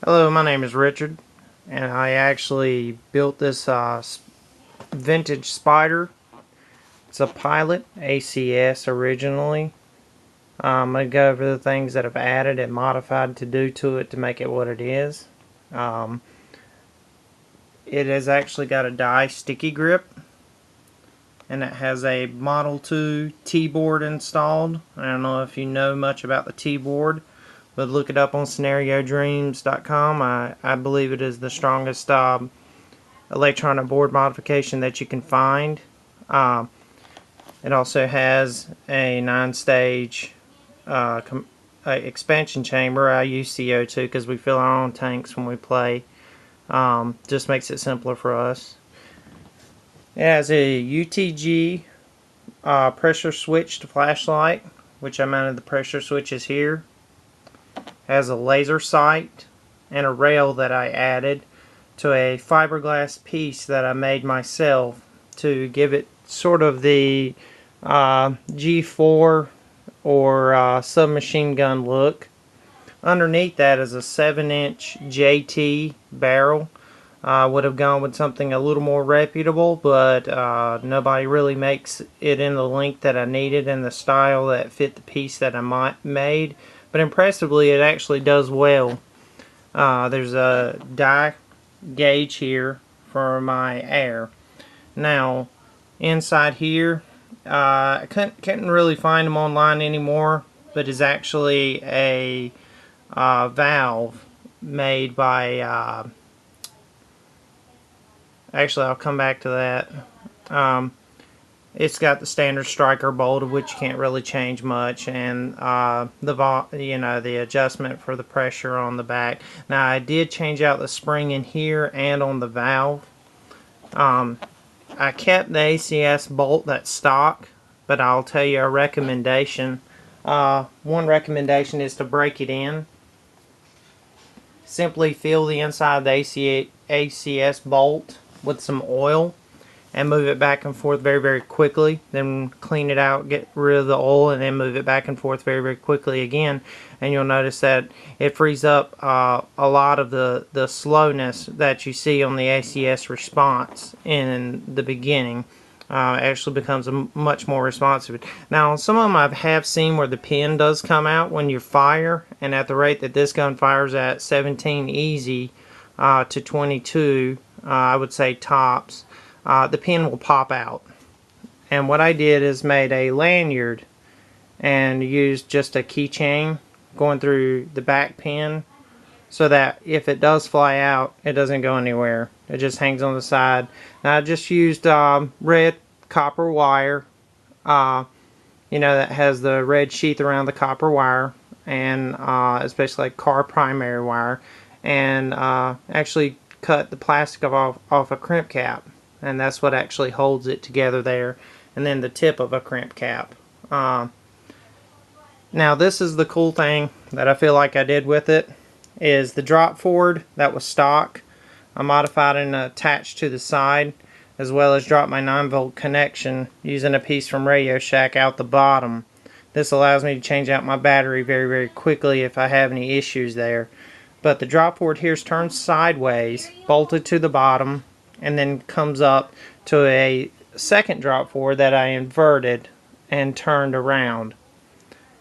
Hello, my name is Richard, and I actually built this vintage Spyder. It's a Pilot ACS originally. I'm going to go over the things that I've added and modified to do to it to make it what it is. Um, it has actually got a die sticky grip, and it has a Model 2 T-board installed. I don't know if you know much about the T-board, but look it up on scenariodreams.com. I believe it is the strongest electronic board modification that you can find. It also has a 9-stage expansion chamber. I use CO2 because we fill our own tanks when we play. Just makes it simpler for us. It has a UTG pressure switched flashlight, which I mounted the pressure switches here. Has a laser sight and a rail that I added to a fiberglass piece that I made myself to give it sort of the G4 or submachine gun look. Underneath that is a 7-inch JT barrel. Would have gone with something a little more reputable, but nobody really makes it in the length that I needed and the style that fit the piece that I made. But impressively, it actually does well. There's a die gauge here for my air. Now, inside here, I couldn't really find them online anymore, but it's actually a valve made by actually, I'll come back to that. It's got the standard striker bolt, of which you can't really change much, and the adjustment for the pressure on the back. Now, I did change out the spring in here and on the valve. I kept the ACS bolt that's stock, but I'll tell you a recommendation. One recommendation is to break it in. Simply fill the inside of the ACS bolt with some oil and move it back and forth very, very quickly. Then clean it out, get rid of the oil, and then move it back and forth very, very quickly again. And you'll notice that it frees up a lot of the slowness that you see on the ACS response in the beginning. Actually becomes much more responsive. Now, some of them I have seen where the pin does come out when you fire, and at the rate that this gun fires at 17 easy to 22, I would say tops, the pin will pop out. And what I did is made a lanyard and used just a keychain going through the back pin so that if it does fly out, it doesn't go anywhere. It just hangs on the side. Now I just used red copper wire, that has the red sheath around the copper wire, and especially like car primary wire, and actually cut the plastic off a crimp cap, and that's what actually holds it together there, and then the tip of a crimp cap. Now this is the cool thing that I feel like I did with it, is the drop forward that was stock. I modified and attached to the side, as well as dropped my 9-volt connection using a piece from Radio Shack out the bottom. This allows me to change out my battery very, very quickly if I have any issues there. But the drop forward here is turned sideways, bolted to the bottom, and then comes up to a second drop forward that I inverted and turned around.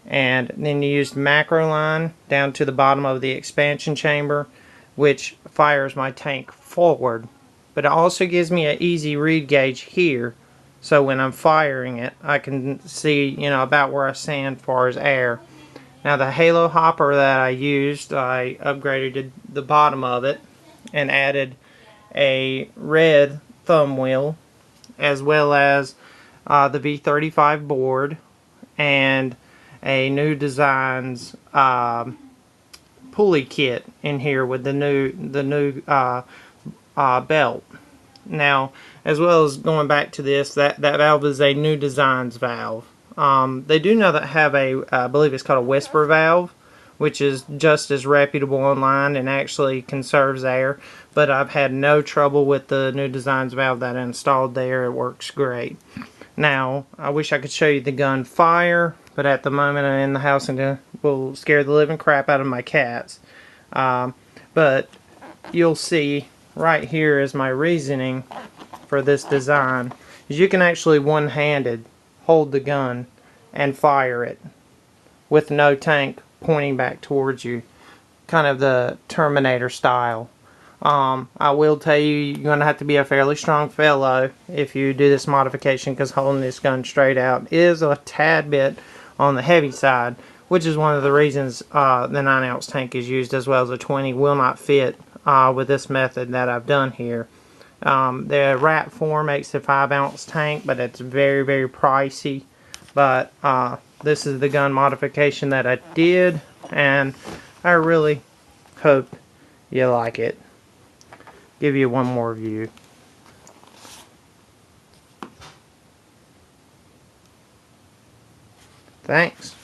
And then you use macro line down to the bottom of the expansion chamber, which fires my tank forward. But it also gives me an easy read gauge here, so when I'm firing it, I can see about where I stand as far as air. Now the halo hopper that I used, I upgraded the bottom of it and added a red thumb wheel, as well as the V35 board and a New Designs pulley kit in here with the new belt. Now, as well as going back to this, that valve is a New Designs valve. They do know that have I believe it's called a whisper valve, which is just as reputable online and actually conserves air. But I've had no trouble with the New Designs valve that I installed there. It works great. Now, I wish I could show you the gun fire, but at the moment I'm in the house and will scare the living crap out of my cats. but you'll see right here is my reasoning for this design. Is you can actually one-handed hold the gun and fire it with no tank pointing back towards you, kind of the Terminator style. I will tell you, you're going to have to be a fairly strong fellow if you do this modification, because holding this gun straight out is a tad bit on the heavy side, which is one of the reasons the 9-ounce tank is used, as well as a 20 will not fit with this method that I've done here. The wrap form makes a 5-ounce tank, but it's very, very pricey. But this is the gun modification that I did, and I really hope you like it. Give you one more view. Thanks.